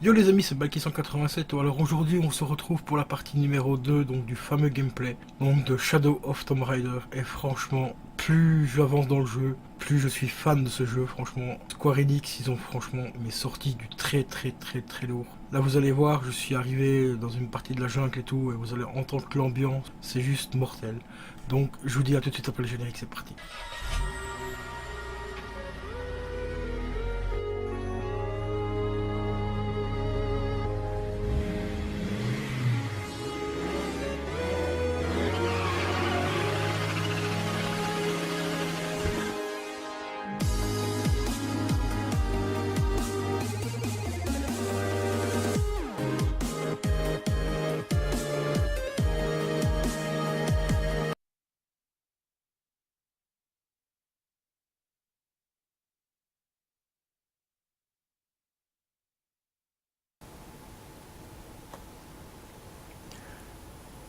Yo les amis, c'est Balki187. Alors aujourd'hui, on se retrouve pour la partie numéro 2 donc du fameux gameplay donc de Shadow of Tomb Raider. Et franchement, plus j'avance dans le jeu, plus je suis fan de ce jeu. Franchement, Square Enix, ils ont franchement sorti du très lourd. Là, vous allez voir, je suis arrivé dans une partie de la jungle et tout, et vous allez entendre que l'ambiance, c'est juste mortel. Donc, je vous dis à tout de suite après le générique, c'est parti.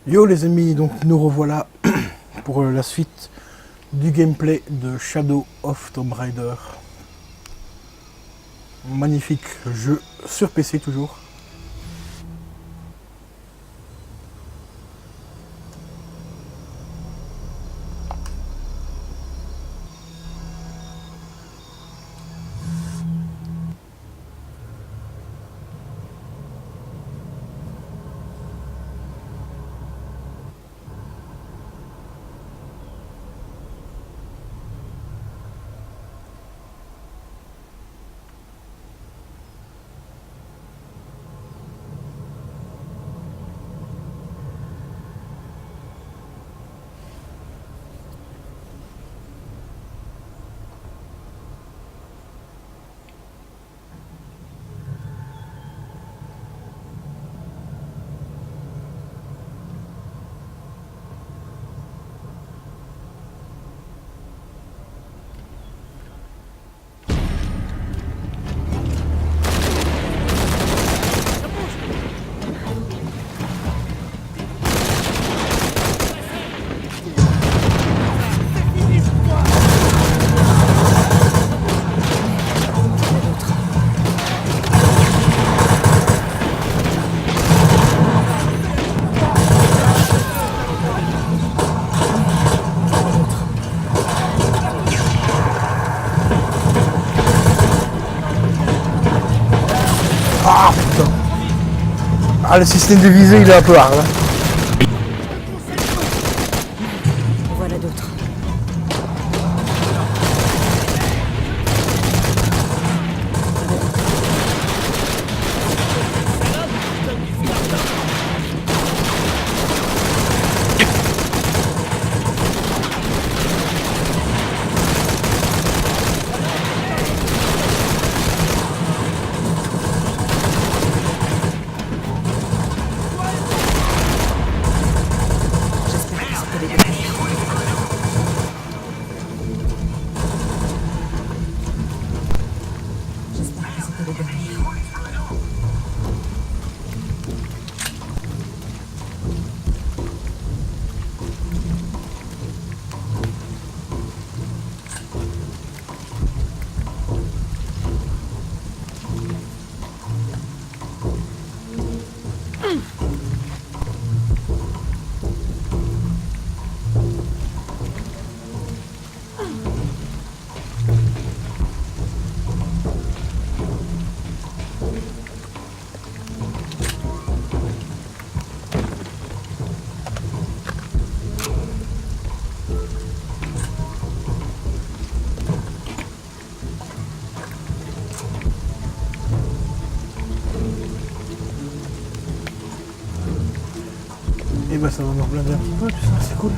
Yo les amis, donc nous revoilà pour la suite du gameplay de Shadow of Tomb Raider. Magnifique jeu sur PC toujours. Ah putain. Ah, le système de visée il est un peu hard. Voilà d'autres. J'espère que c'était les deux. J'espère que c'était les deux. Et bah ça va me reblinder un petit peu, tout ça, c'est cool.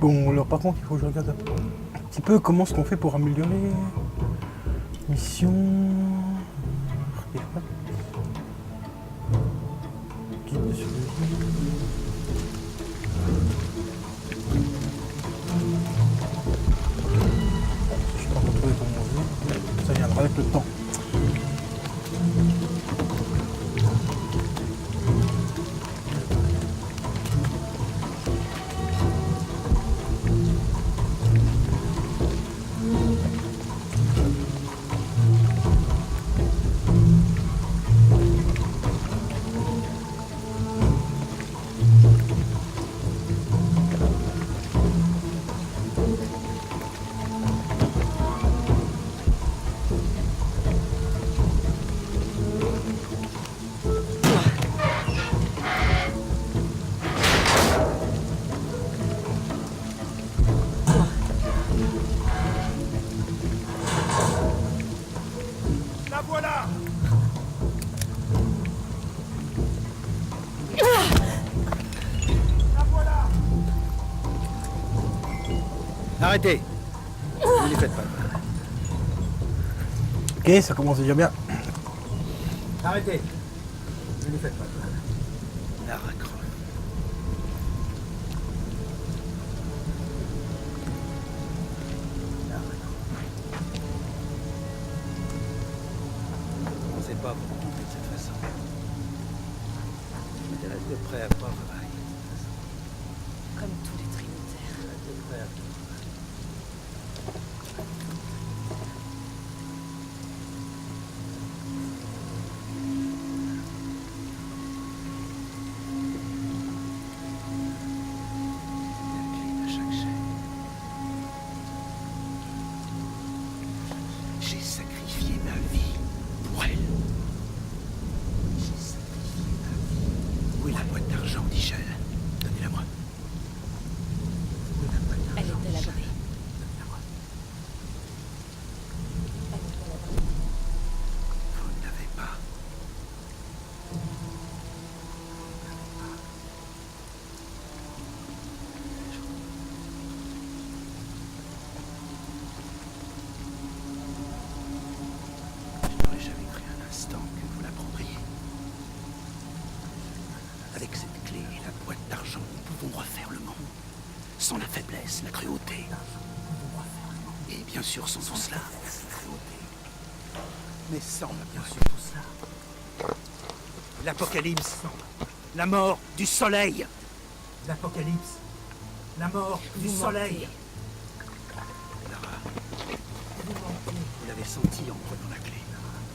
Bon, alors par contre, il faut que je regarde un petit peu comment est-ce qu'on fait pour améliorer. Mission. Guide de survie. Je peux pas retrouver comment on dit. Ça viendra avec le temps. Arrêtez. Ne les faites pas. Ok, ça commence déjà bien. Arrêtez. Ne les faites pas. La racre. On ne sait pas vous tromper de cette façon. Je reste prêt à voir le bail. Comme tous les trinitaires. Je reste prêt à tout. J'ai sacrifié ma vie pour elle. J'ai sacrifié ma vie. Où est la boîte d'argent, dit-elle? Donnez-la-moi. Où est la boîte Elle d'argent? est à l'abri. Donnez-la-moi. Vous ne l'avez pas. Je n'aurais jamais cru un instant que vous la prendriez. Avec cette clé et la boîte d'argent, nous pouvons refaire le monde. Sans la faiblesse, la cruauté. Et bien sûr sans tout cela. Mais sans bien sûr tout cela. L'apocalypse. La mort du soleil. L'apocalypse. La mort du Vous soleil. mentez. Lara, vous l'avez senti en prenant la clé.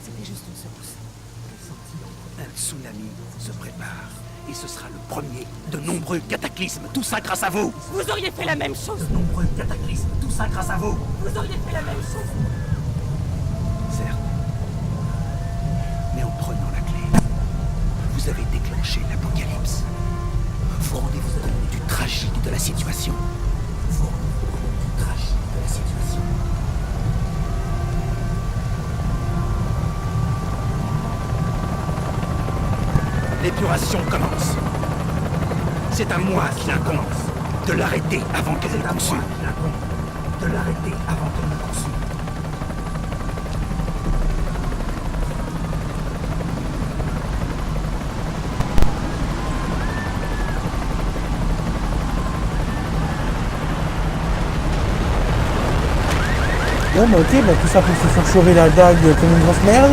C'était juste une secousse. Un tsunami se prépare. Et ce sera le premier de nombreux cataclysmes. Tout ça grâce à vous. Vous auriez fait la même chose. De nombreux cataclysmes. Tout ça grâce à vous. Vous auriez fait la même chose. Certes. Mais en prenant la clé, vous avez déclenché l'apocalypse. Vous rendez-vous compte du tragique de la situation. Vous rendez-vous compte du tragique de la situation. L'épuration commence. C'est à moi qu'il incombe de l'arrêter avant qu'elle ne consume. De l'arrêter avant qu'elle ne consume. Bon bah ok, bah tout ça pour se faire chauver la dague comme une grosse merde.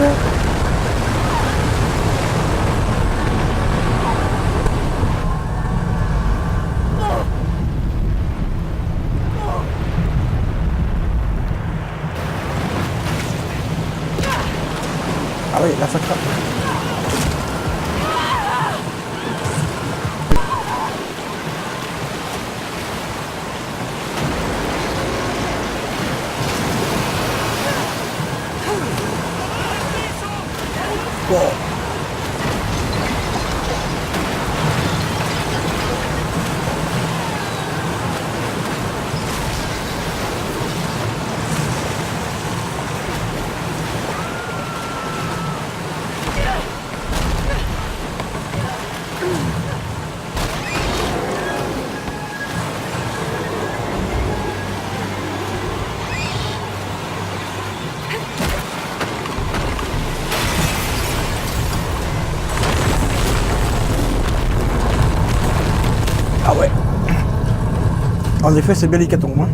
Ah oui, là ça craque. Bon. Ah ouais. En effet, c'est bien l'hécatombe. Hein.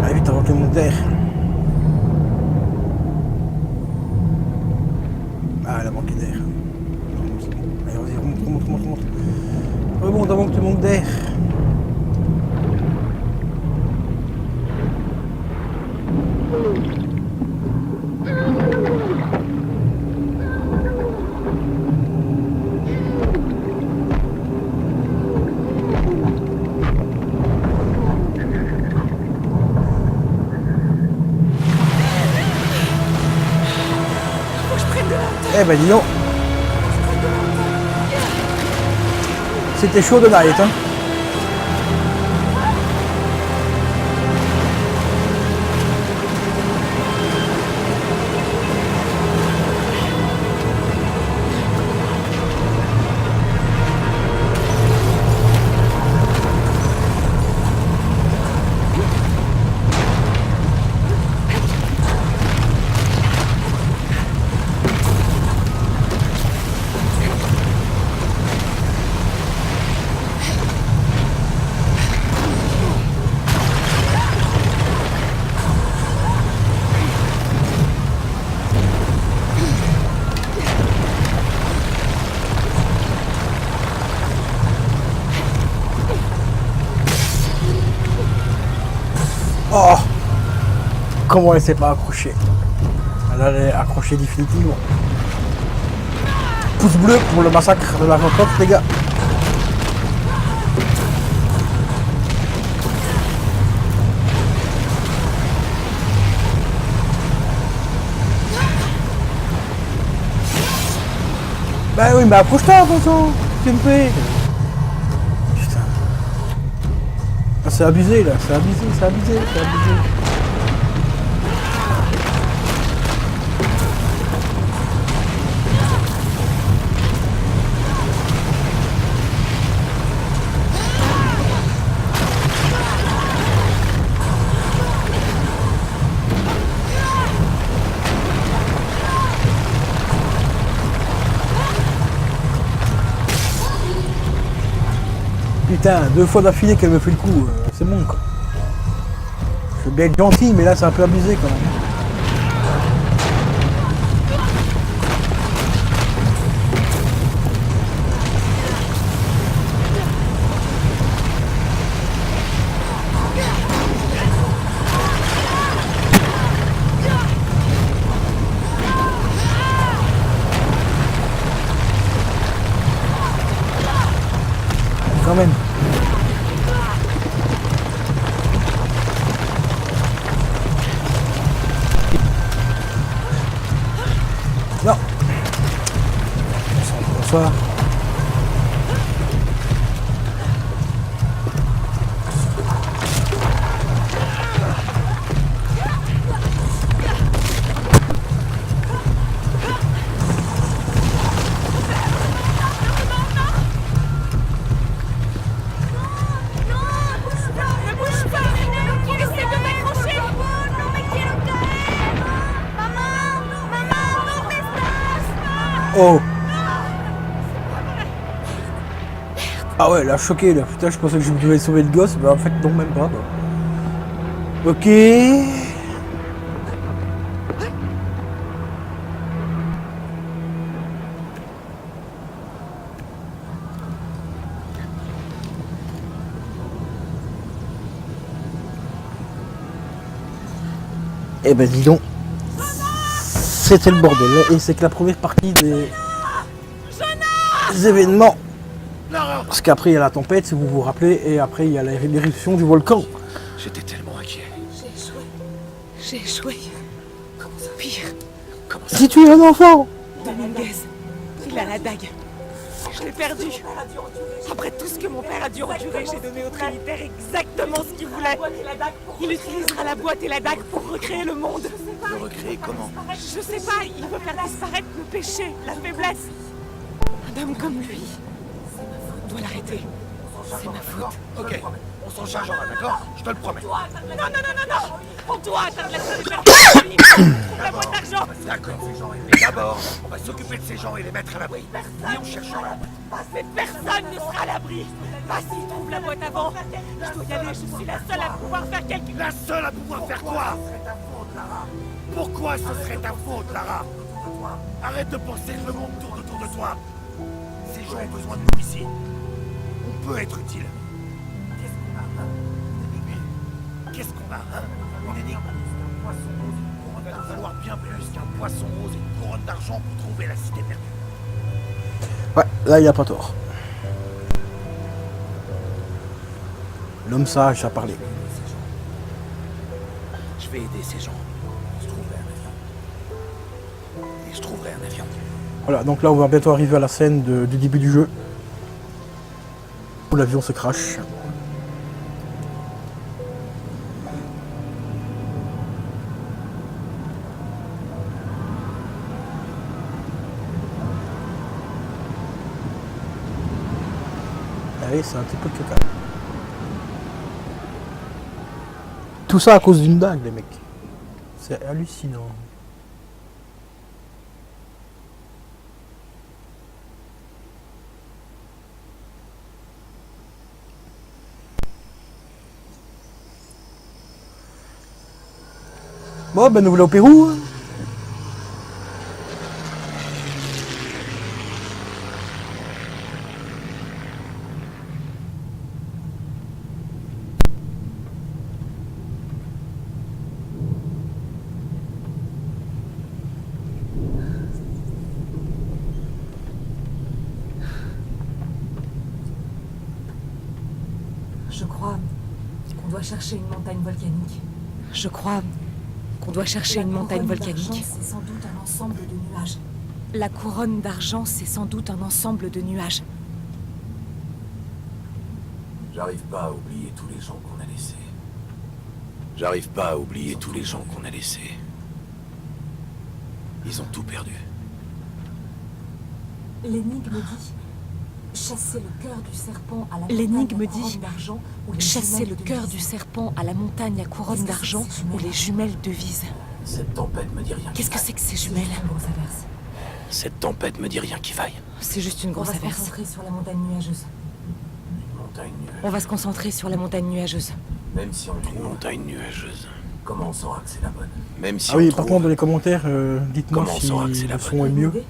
Allez vite avant que le monde d'air. Ah, elle a manqué d'air. Non, c'est bon. Allez, vas-y, remonte. Remonte avant que tu manques d'air. Eh ben dis donc. C'était chaud de night, hein. Oh, comment elle s'est pas accrochée. Elle est accrochée définitivement. Pouce bleu pour le massacre de la rencontre, les gars. Ben oui, mais approche-toi, attention. Tu me fais. Putain. Ah, c'est abusé là, c'est abusé. Putain, 2 fois d'affilée qu'elle me fait le coup, c'est bon quoi. Je veux bien être gentil, mais là c'est un peu abusé quand même. Quand même. Non. Bonsoir. Ne bouge pas! Essaie de t'accrocher! Oh. Ah ouais, là, choqué, là. Putain, je pensais que je devais sauver le gosse, mais en fait, non, même pas. Quoi. Ok. Eh ben, dis donc. C'était le bordel. Et c'est que la première partie des événements. Parce qu'après il y a la tempête, si vous vous rappelez, et après il y a l'éruption du volcan. J'étais tellement inquiet. J'ai échoué. Pire, Si tu es un enfant. Dominguez, il a la dague. Je l'ai perdu. Après tout ce que mon père a dû endurer, j'ai donné au Trinitaire exactement ce qu'il voulait. Il utilisera la boîte et la dague pour recréer le monde. Le recréer comment? Je sais pas, il veut faire disparaître le péché, la faiblesse. Un homme comme lui, on doit l'arrêter. C'est ma faute. Ok, on s'en chargera, d'accord? Je te le promets. Non. On doit atteindre la seule personne qui trouve la boîte d'argent. D'accord. Et d'abord, on va s'occuper de ces gens et les mettre à l'abri. Et on cherchera. Mais personne ne sera à l'abri. Pas s'il trouve la boîte avant. Je dois y aller, je suis la seule à pouvoir faire quelque chose. La seule à pouvoir faire quoi? Pourquoi ce serait ta faute, Lara? Arrête de penser que le monde tourne autour de toi. Ces gens ont besoin de nous ici. On peut être utile. Qu'est-ce qu'on a, hein? Une énigme. Qu'est-ce qu'on a, hein? Une énigme. Un poisson rose et une couronne. Il va nous falloir bien plus qu'un poisson rose et une couronne d'argent pour trouver la cité perdue. Ouais, là il n'y a pas tort. L'homme sage a parlé. Je vais aider ces gens. Je trouverai un avion. Et je trouverai un avion. Voilà, donc là on va bientôt arriver à la scène du début du jeu. Où l'avion se crache. Ah oui, c'est un petit peu de caca. Tout ça à cause d'une dague, les mecs. C'est hallucinant. Bon, ben nous voilà au Pérou. Hein. Je crois qu'on doit chercher une montagne volcanique. Je crois qu'on doit chercher une montagne volcanique. C'est sans doute un ensemble de nuages. La couronne d'argent, c'est sans doute un ensemble de nuages. J'arrive pas à oublier tous les gens qu'on a laissés. J'arrive pas à oublier tous les gens qu'on a laissés. Ils ont tout perdu. L'énigme dit chasser le cœur du serpent à la L'énigme montagne à dit couronne d'argent ou les chasser jumelles le de cœur Vise. du serpent à la montagne à couronne d'argent ou les jumelles de Vise. Cette tempête me dit rien. Qu'est-ce que c'est que ces jumelles? Une grosse averse. Cette tempête me dit rien qui vaille. C'est juste une On grosse va se averse. concentrer sur la montagne nuageuse. Une montagne nuageuse. On va se concentrer sur la montagne nuageuse. Même si on trouve une montagne nuageuse. Comment on saura que c'est la bonne? Même si Ah oui, on par trouve... contre dans les commentaires, dites-moi Comment on si saura que c'est la le son bonne est Une mieux. idée?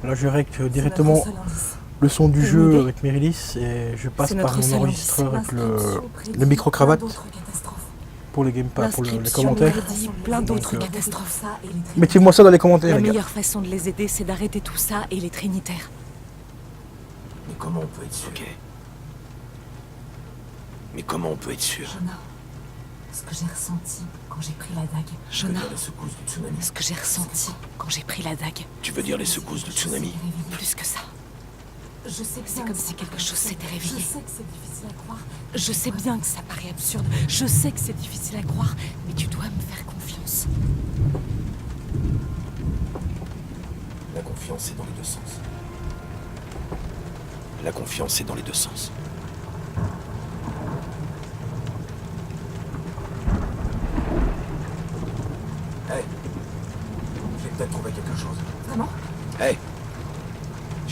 Là je règle C'est directement notre seul indice. le son du Une jeu idée. avec Mérilis et je passe C'est par notre mon seul enregistreur avec L'inscription prédit le micro-cravate plein d'autres catastrophes. pour les gamepads, pour les L'inscription commentaires. prédit plein d'autres Donc, catastrophes. Ça et les traits. Mettez-moi ça dans les commentaires La les gars. meilleure façon de les aider, c'est d'arrêter tout ça et les trinitaires. Mais comment on peut être sûr? Mais comment on peut être sûr? Jonah, ce que j'ai ressenti quand j'ai pris la dague. Jonah, Les secousses du tsunami. ce que j'ai ressenti quand j'ai pris la dague. Tu veux dire les secousses du tsunami? Plus que ça. Je sais que C'est comme si quelque chose s'était réveillé. Je sais que c'est difficile à croire. Je sais bien que ça paraît absurde. Je sais que c'est difficile à croire, mais tu dois me faire confiance. La confiance est dans les deux sens. La confiance est dans les deux sens. Hey, j'ai peut-être trouvé quelque chose. Vraiment? Hey,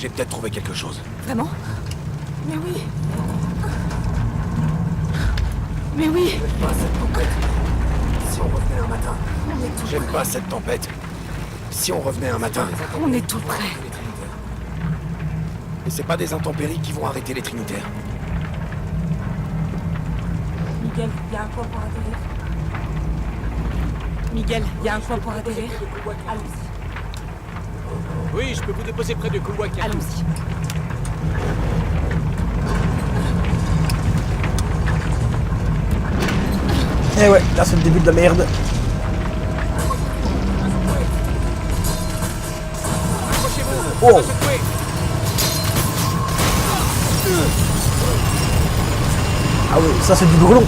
J'ai peut-être trouvé quelque chose. Vraiment? Mais oui. Mais oui. Pas cette tempête. Si on revenait un matin. J'aime pas cette tempête. Si on revenait un matin. On est tout près. Et c'est pas des intempéries qui vont arrêter les Trinitaires. Miguel, il y a un point pour atterrir. Miguel, il y a un point pour atterrir. Allons-y. Oui, je peux vous déposer près de Kouwaki. Allons-y. Eh ouais, là c'est le début de la merde. Oh! Ah oui, ça c'est du grelon.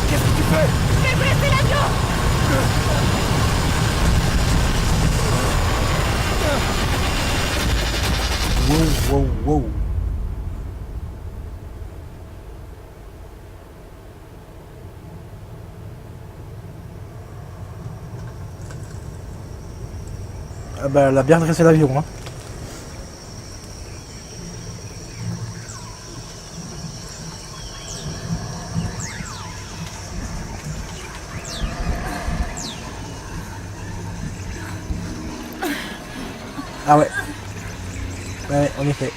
Qu'est-ce que tu fais? J'ai brisé l'avion! Wow, wow, wow. Ah bah, elle a bien dressé l'avion, hein. Ah ouais. Ouais, en effet.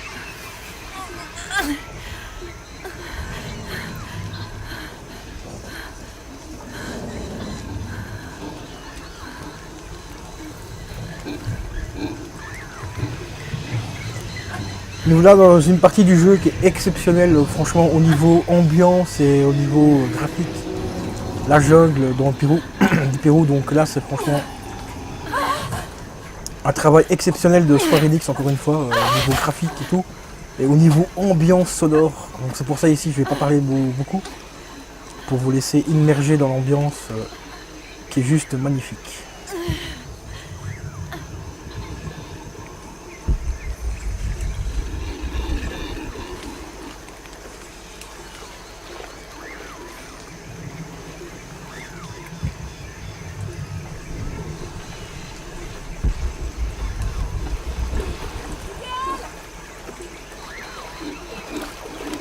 Nous voilà dans une partie du jeu qui est exceptionnelle, franchement, au niveau ambiance et au niveau graphique. La jungle dans le Pérou, du Pérou, donc là c'est franchement un travail exceptionnel de Square Enix, encore une fois, au niveau graphique et tout, et au niveau ambiance sonore. Donc c'est pour ça ici je vais pas parler beaucoup, pour vous laisser immerger dans l'ambiance qui est juste magnifique.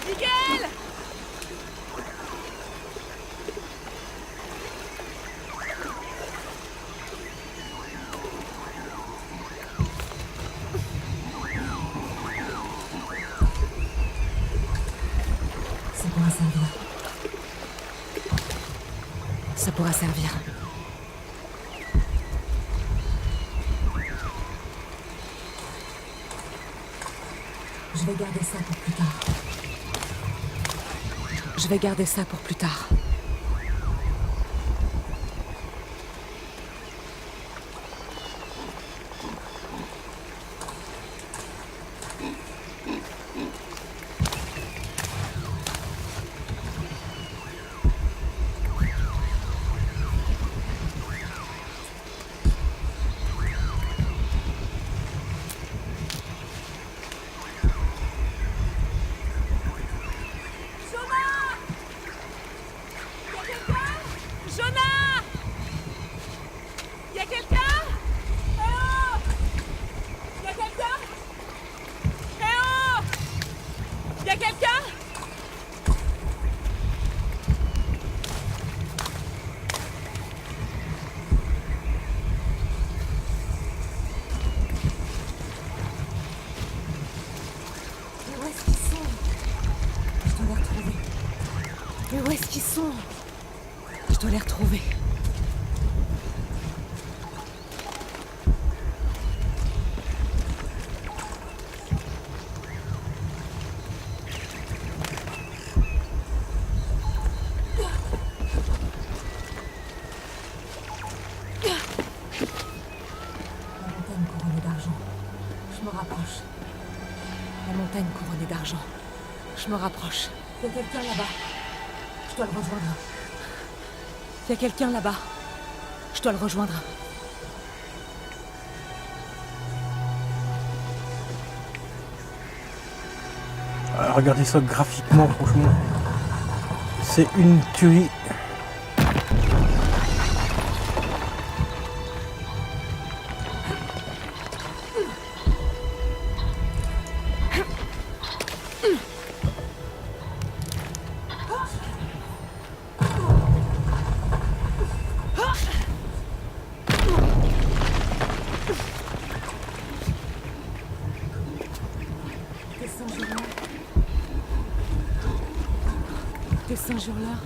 Miguel! Ça pourra servir. Ça pourra servir. Je vais garder ça pour plus tard. Je vais garder ça pour plus tard. Jonah! Y a quelqu'un? Eh oh! Y a quelqu'un? Eh oh! Y a quelqu'un? Mais où est-ce qu'ils sont? Je dois les retrouver. Mais où est-ce qu'ils sont? Je dois les retrouver. La montagne couronnée d'argent. Je me rapproche. La montagne couronnée d'argent. Je me rapproche. Il y a quelqu'un là-bas. Je dois le rejoindre. Il y a quelqu'un là-bas. Je dois le rejoindre. Regardez ça graphiquement, franchement. C'est une tuerie. Des singes hurleurs.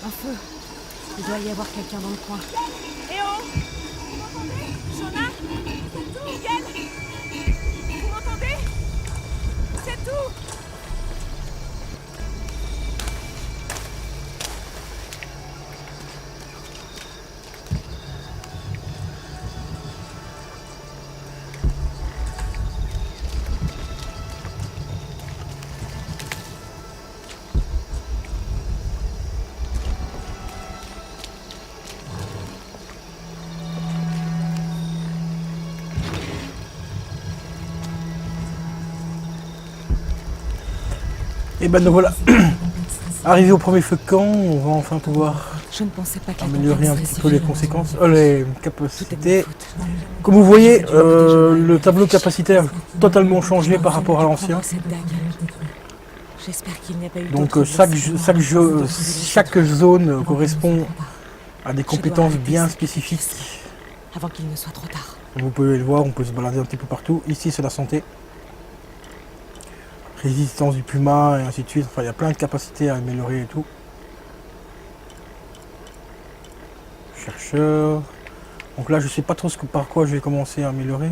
Un feu. Il doit y avoir quelqu'un dans le coin. Léo, vous m'entendez? Shona? Miguel? Vous m'entendez? C'est tout. Et ben nous voilà arrivé au premier feu de camp, on va enfin pouvoir Je ne pensais pas qu'elle améliorer un serait petit si peu les violente. conséquences, les Tout est de ma capacités. faute. Comme vous voyez, le tableau capacitaire a totalement changé par rapport à l'ancien. Cette dague. J'espère qu'il n'y a pas eu Donc d'autres chaque zone correspond à des compétences bien spécifiques. avant qu'il ne soit trop tard. Vous pouvez le voir, on peut se balader un petit peu partout. Ici c'est la santé. Résistance du puma et ainsi de suite. Enfin il y a plein de capacités à améliorer et tout. Chercheur. Donc là je sais pas trop par quoi je vais commencer à améliorer.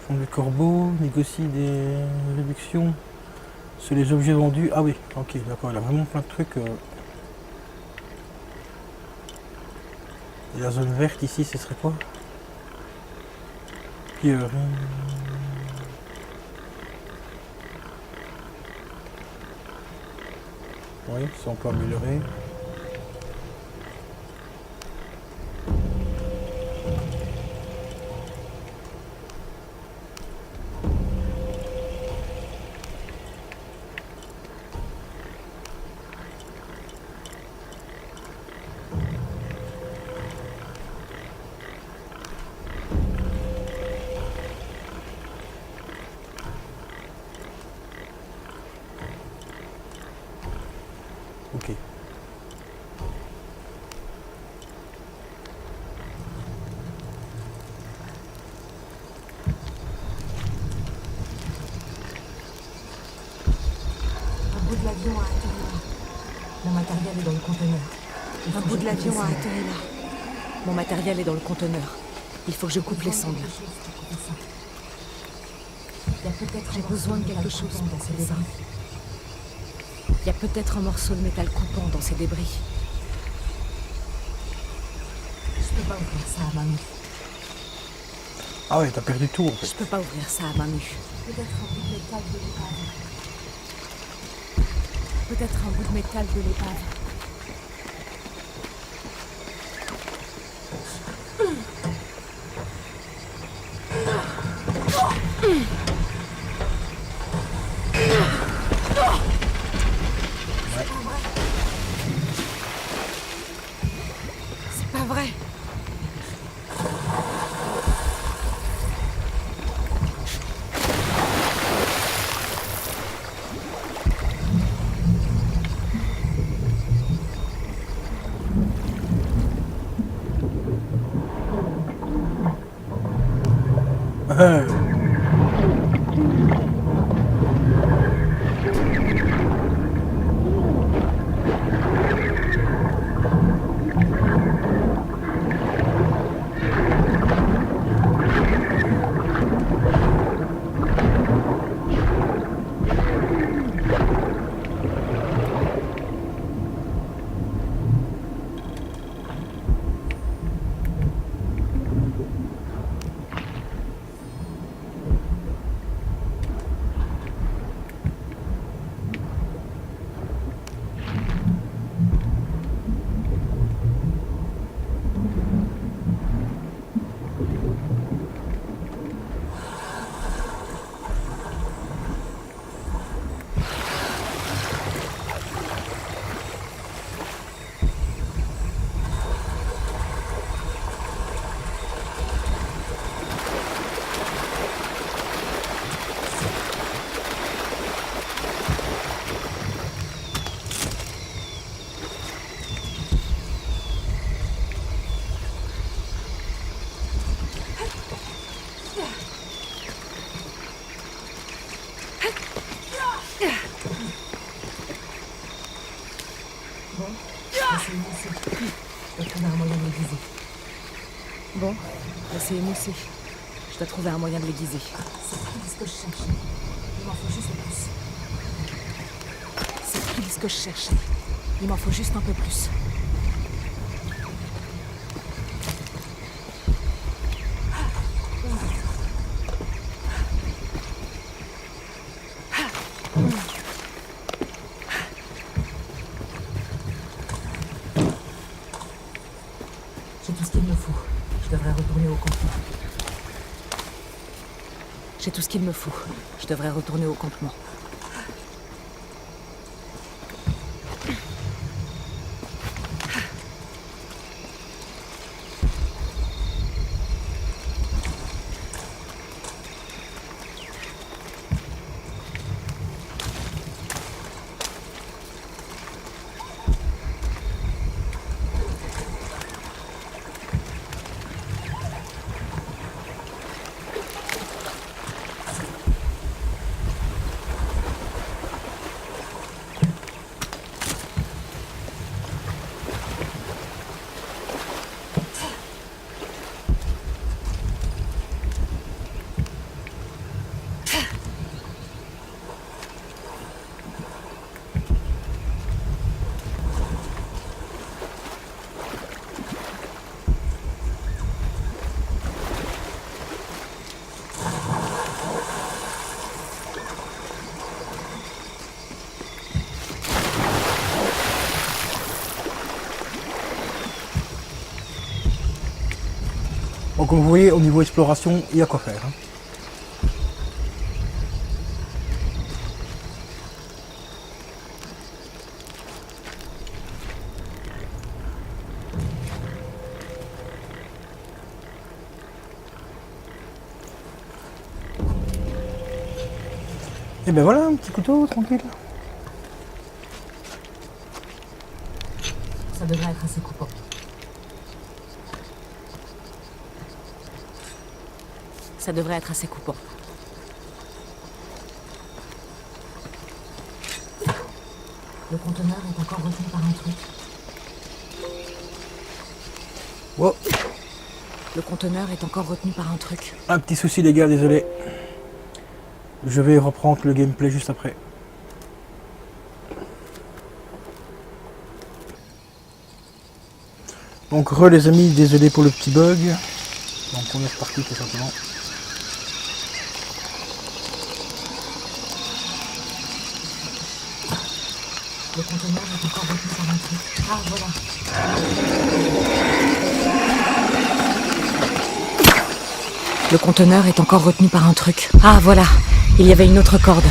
Fond de corbeau, négocie des réductions sur les objets vendus. Ah oui, ok, d'accord, il a vraiment plein de trucs. Et la zone verte ici, ce serait quoi? Pierrerie. Oui, ça on peut améliorer. Ok. Un bout de l'avion a atterri là. Mon matériel est dans le conteneur. Un bout de l'avion a atterri là. Mon matériel est dans le conteneur. Il faut que je coupe les sangles. J'ai besoin de quelque chose pour couper ça. Il y a peut-être un morceau de métal coupant dans ces débris. Je peux pas ouvrir ça à main nue. Ah ouais, t'as perdu tout en fait. Je peux pas ouvrir ça à main nue. Peut-être un bout de métal de l'épave. Peut-être un bout de métal de l'épave. C'est pas vrai. assez émoussés. Je dois trouver un moyen de l'aiguiser. C'est pile ce que je cherchais. Il m'en faut juste un peu plus. C'est pile ce que je cherchais. Il m'en faut juste un peu plus. J'ai tout ce qu'il me faut. Je devrais retourner au campement. J'ai tout ce qu'il me faut. Je devrais retourner au campement. Donc comme vous voyez, au niveau exploration, il y a quoi faire. Hein. Et ben voilà, un petit couteau, tranquille. Ça devrait être assez coupant. Ça devrait être assez coupant. Le conteneur est encore retenu par un truc. Wow. Le conteneur est encore retenu par un truc. Un petit souci les gars, désolé. Je vais reprendre le gameplay juste après. Donc les amis, désolé pour le petit bug. Donc on est reparti tout simplement. Le conteneur est encore retenu par un truc. Ah, voilà. Le conteneur est encore retenu par un truc. Ah, voilà. Il y avait une autre corde.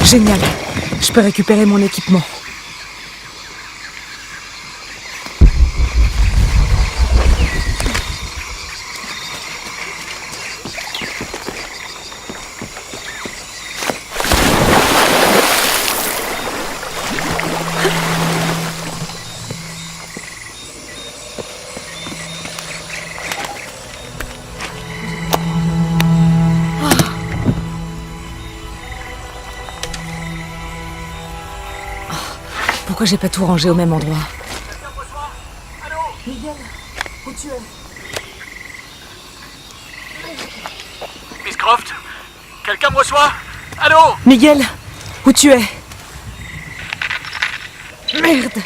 Génial. Je peux récupérer mon équipement. Pourquoi j'ai pas tout rangé au même endroit? Miguel, où tu es? Miss Croft? Quelqu'un me reçoit? Allô? Miguel, où tu es? Merde!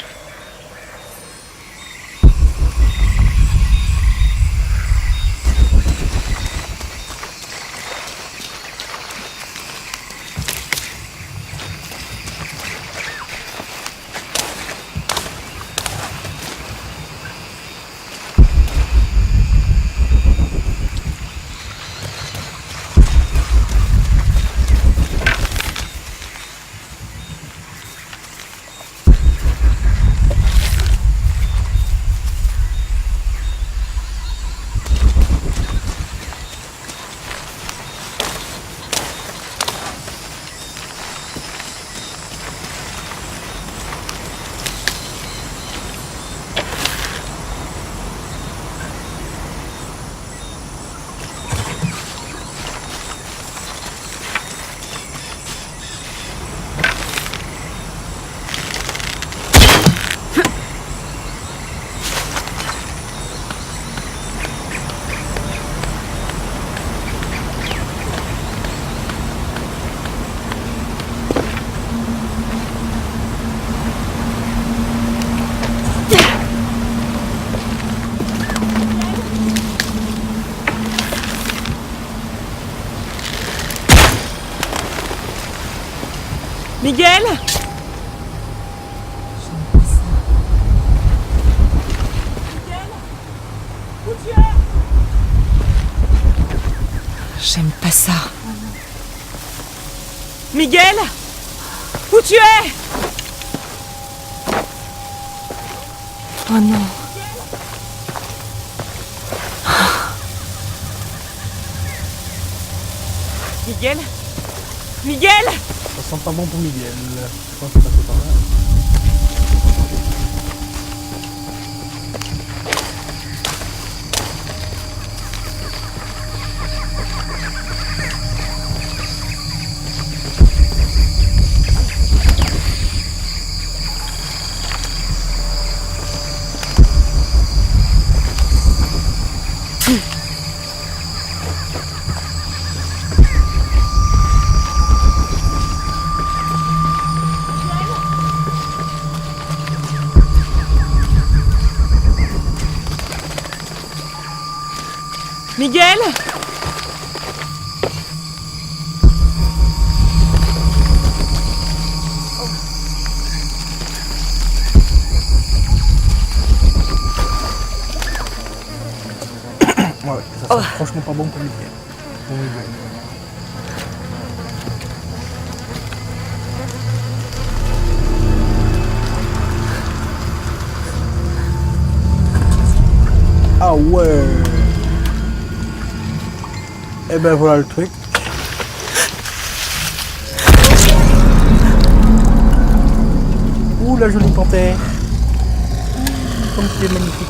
Miguel? J'aime pas ça. Miguel? Où tu es? Oh non. Miguel? Miguel? Ça sent pas bon pour Miguel. Je pense que c'est passé par là. Miguel? Ouais, ça sent franchement pas bon pour Miguel. Pour Miguel. Ah ouais. Et ben voilà le truc. Ouh la jolie panthère. Comme tu es magnifique.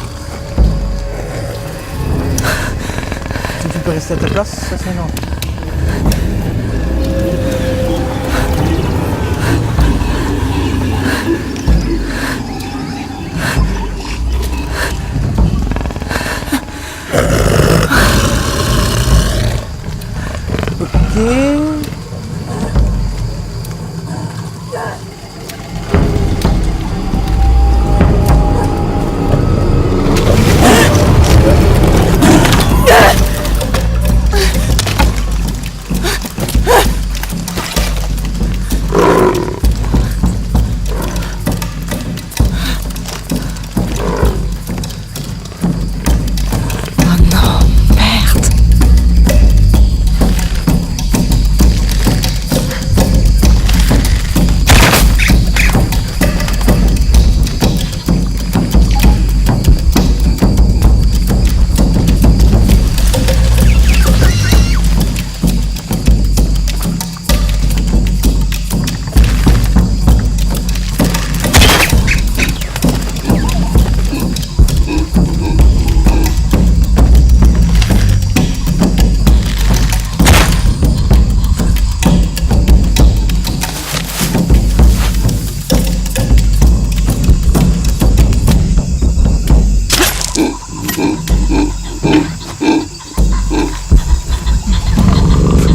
Si tu peux rester à ta place, ça c'est énorme. Ok.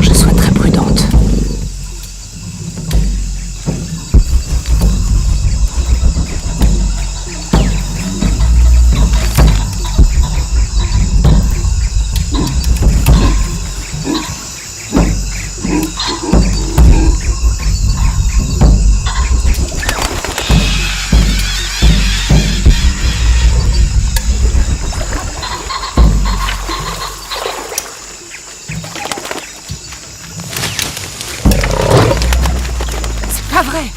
Je sois très prudente. C'est pas vrai!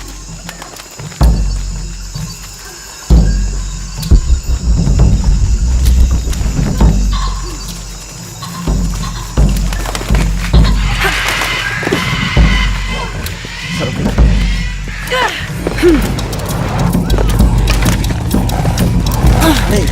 Hey.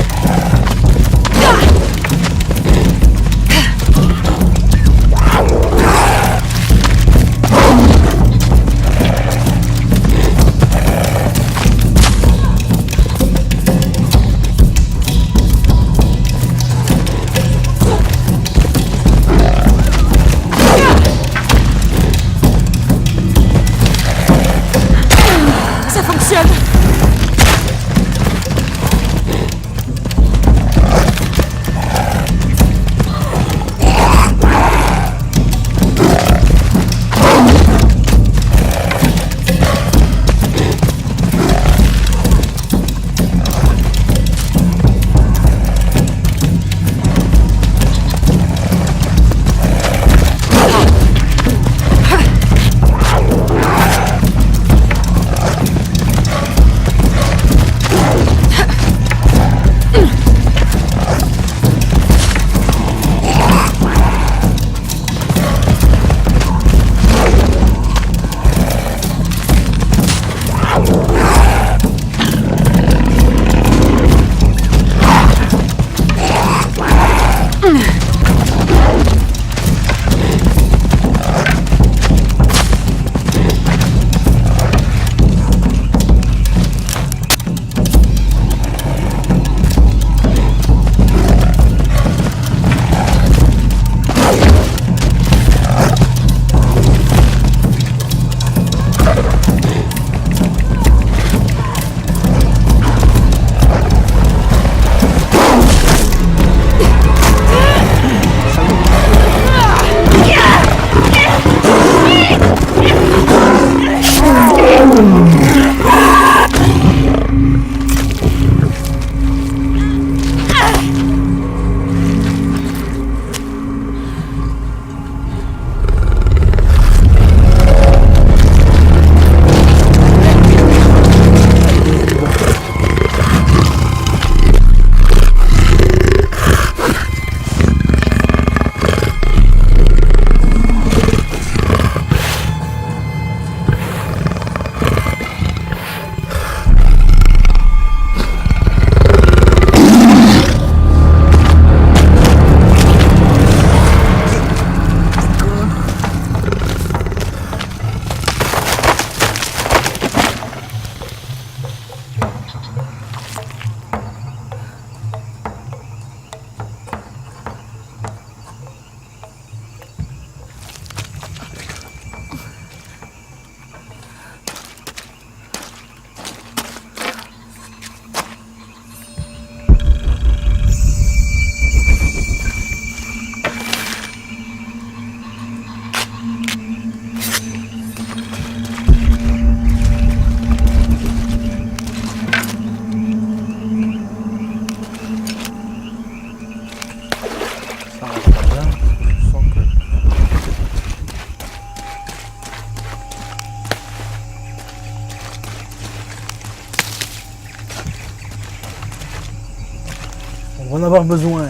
va en avoir besoin.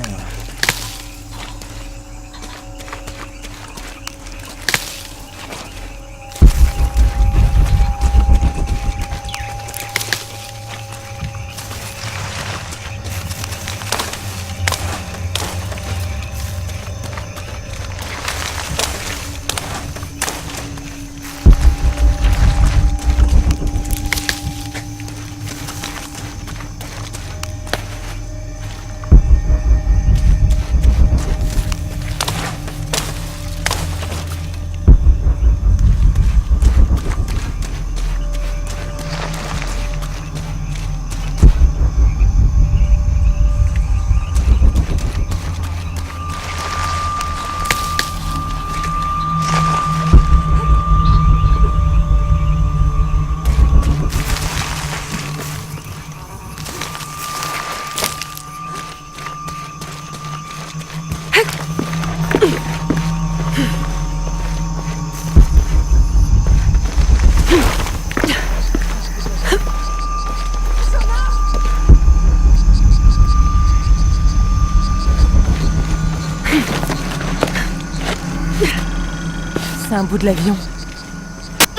C'est un bout de l'avion.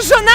Jonah!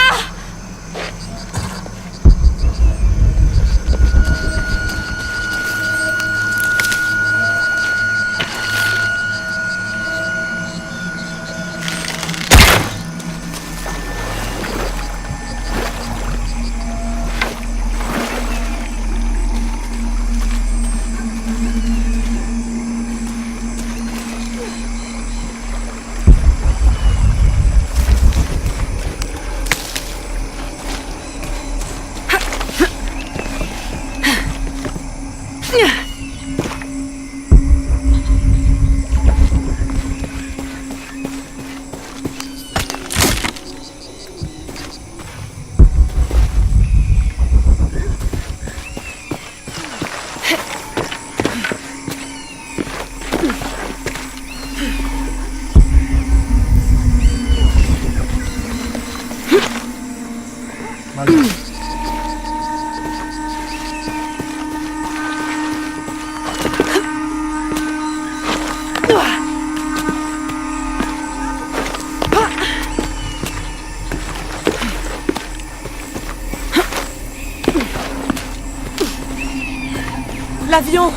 L'avion!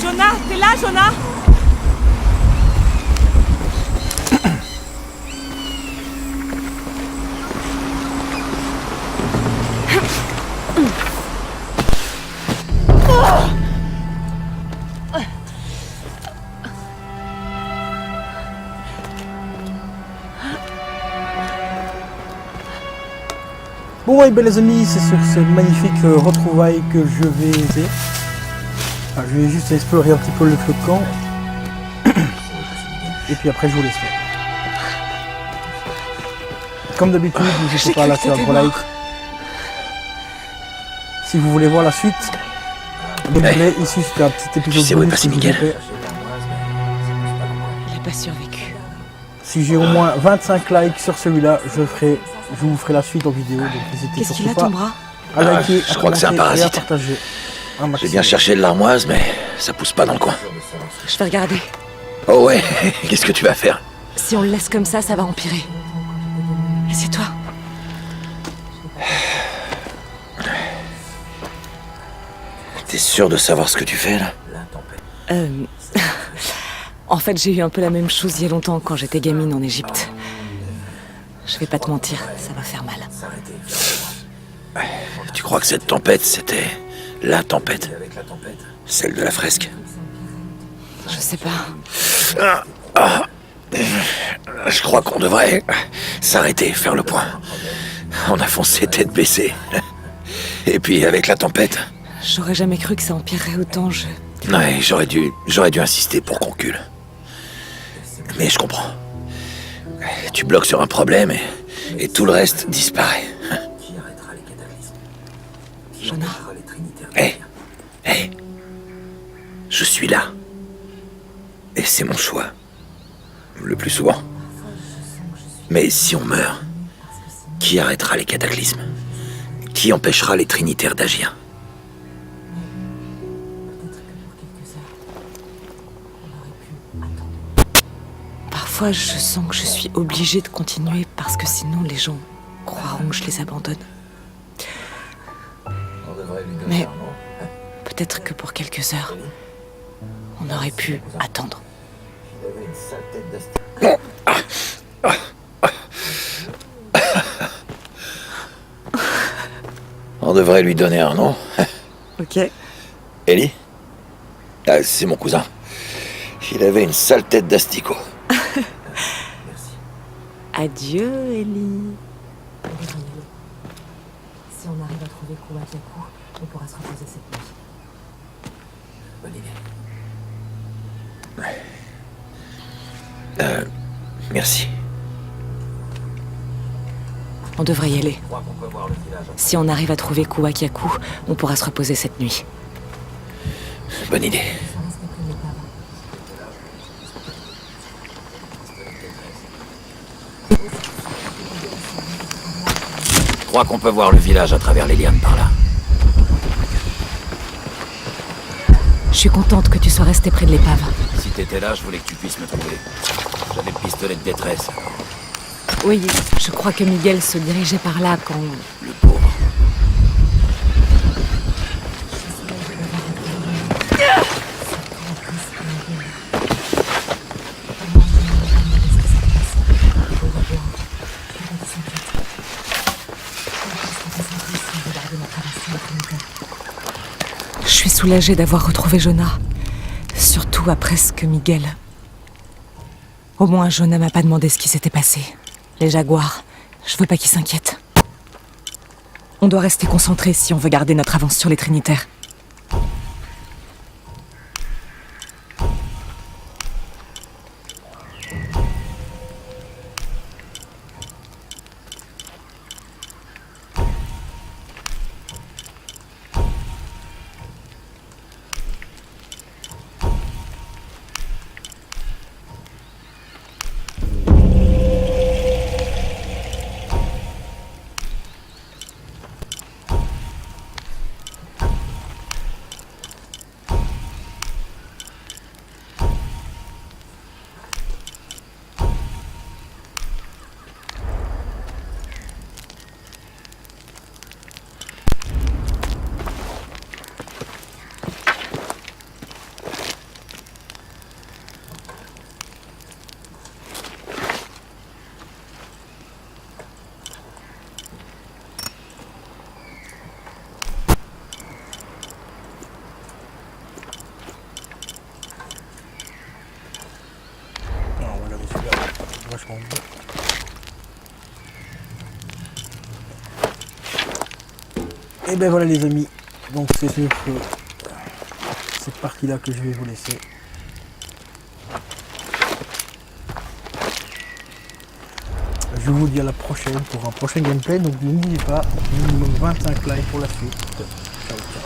Jonah, t'es là, Jonah? Bon et bien les amis, c'est sur ce magnifique retrouvaille que je vais essayer. Enfin, je vais juste explorer un petit peu le truc camp. Et puis après je vous laisse faire. Comme d'habitude, n'hésitez pas à lâcher un gros like. Si vous voulez voir la suite, désolé, ici c'était un petit épisode. Tu sais où est passé Miguel? Il n'a pas survécu. Si j'ai au moins 25 likes sur celui-là, je vous ferai la suite en vidéo. Donc n'hésitez Qu'est-ce qu'il surtout a, pas ton bras? à liker, je crois que c'est un commenter et à parasite. partager. Un J'ai maximum. bien cherché de l'armoise, mais ça pousse pas dans le coin. Je vais regarder. Oh ouais, qu'est-ce que tu vas faire? Si on le laisse comme ça va empirer. Et c'est toi. T'es sûr de savoir ce que tu fais là? En fait, j'ai eu un peu la même chose il y a longtemps quand j'étais gamine en Égypte. Je vais pas te mentir, ça va faire mal. Tu crois que cette tempête, c'était la tempête? Celle de la fresque? Je sais pas. Je crois qu'on devrait s'arrêter, faire le point. On a foncé tête baissée. Et puis avec la tempête... J'aurais jamais cru que ça empirerait autant, Ouais, j'aurais dû insister pour qu'on recule. Mais je comprends. Tu bloques sur un problème et tout le reste disparaît. Jonah, Hé, je suis là. Et c'est mon choix. Le plus souvent. Mais si on meurt, qui arrêtera les cataclysmes? Qui empêchera les trinitaires d'agir? Parfois, je sens que je suis obligée de continuer parce que sinon les gens croiront que je les abandonne. Mais peut-être que pour quelques heures, on aurait pu attendre. On devrait lui donner un nom. Ok. Ellie? Ah, c'est mon cousin. Il avait une sale tête d'asticot. Adieu, Ellie. Si on arrive à trouver Kouakiakou, on pourra se reposer cette nuit. Bonne idée. Merci. On devrait y aller. Si on arrive à trouver Kouakiakou, on pourra se reposer cette nuit. Bonne idée. Je reste près de l'épave. Je crois qu'on peut voir le village à travers les lianes par là. Je suis contente que tu sois resté près de l'épave. Si t'étais là, je voulais que tu puisses me trouver. J'avais le pistolet de détresse. Oui, je crois que Miguel se dirigeait par là quand... Le pauvre. Je suis soulagée d'avoir retrouvé Jonah. Surtout après ce que Miguel... Au moins, Jonah m'a pas demandé ce qui s'était passé. Les jaguars, je veux pas qu'ils s'inquiètent. On doit rester concentré si on veut garder notre avance sur les Trinitaires. Vachement bien. Et ben voilà les amis, donc c'est sur cette partie là que je vais vous laisser. Je vous dis à la prochaine pour un prochain gameplay, donc n'oubliez pas, minimum 25 likes pour la suite. Ciao ciao.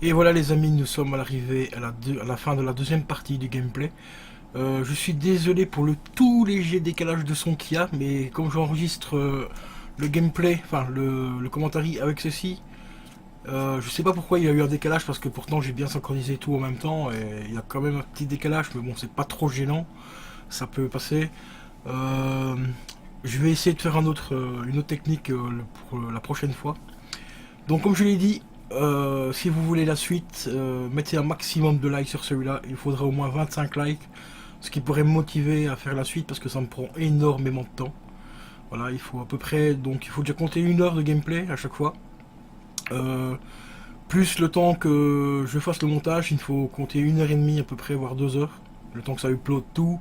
Et voilà les amis, nous sommes à l'arrivée à la fin de la deuxième partie du gameplay. Je suis désolé pour le tout léger décalage de son qu'il y a, mais comme j'enregistre le gameplay, enfin le commentary avec ceci, je sais pas pourquoi il y a eu un décalage, parce que pourtant j'ai bien synchronisé tout en même temps, et il y a quand même un petit décalage, mais bon c'est pas trop gênant, ça peut passer. Je vais essayer de faire une autre technique pour la prochaine fois. Donc comme je l'ai dit, si vous voulez la suite, mettez un maximum de likes sur celui-là. Il faudra au moins 25 likes, ce qui pourrait me motiver à faire la suite, parce que ça me prend énormément de temps. Voilà, il faut à peu près, donc il faut déjà compter 1 heure de gameplay à chaque fois. Plus le temps que je fasse le montage, il faut compter 1h30 à peu près, voire 2 heures. Le temps que ça upload tout,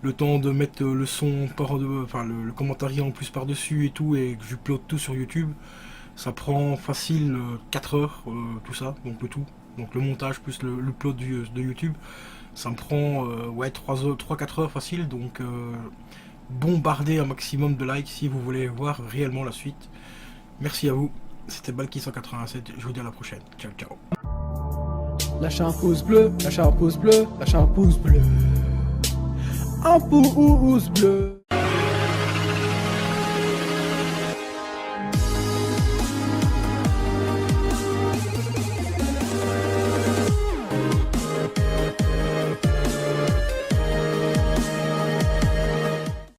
le temps de mettre le son, enfin le commentary en plus par-dessus et tout, et que j'upload tout sur YouTube. Ça prend facile 4 heures, tout ça, donc le tout. Donc le montage plus l'upload de YouTube, ça me prend ouais, 3-4 heures facile. Donc bombardez un maximum de likes si vous voulez voir réellement la suite. Merci à vous C'était Balki 187, je vous dis à la prochaine. Ciao, ciao. Lâchez un pouce bleu, lâchez un pouce bleu, lâchez un pouce bleu. Un pouce bleu.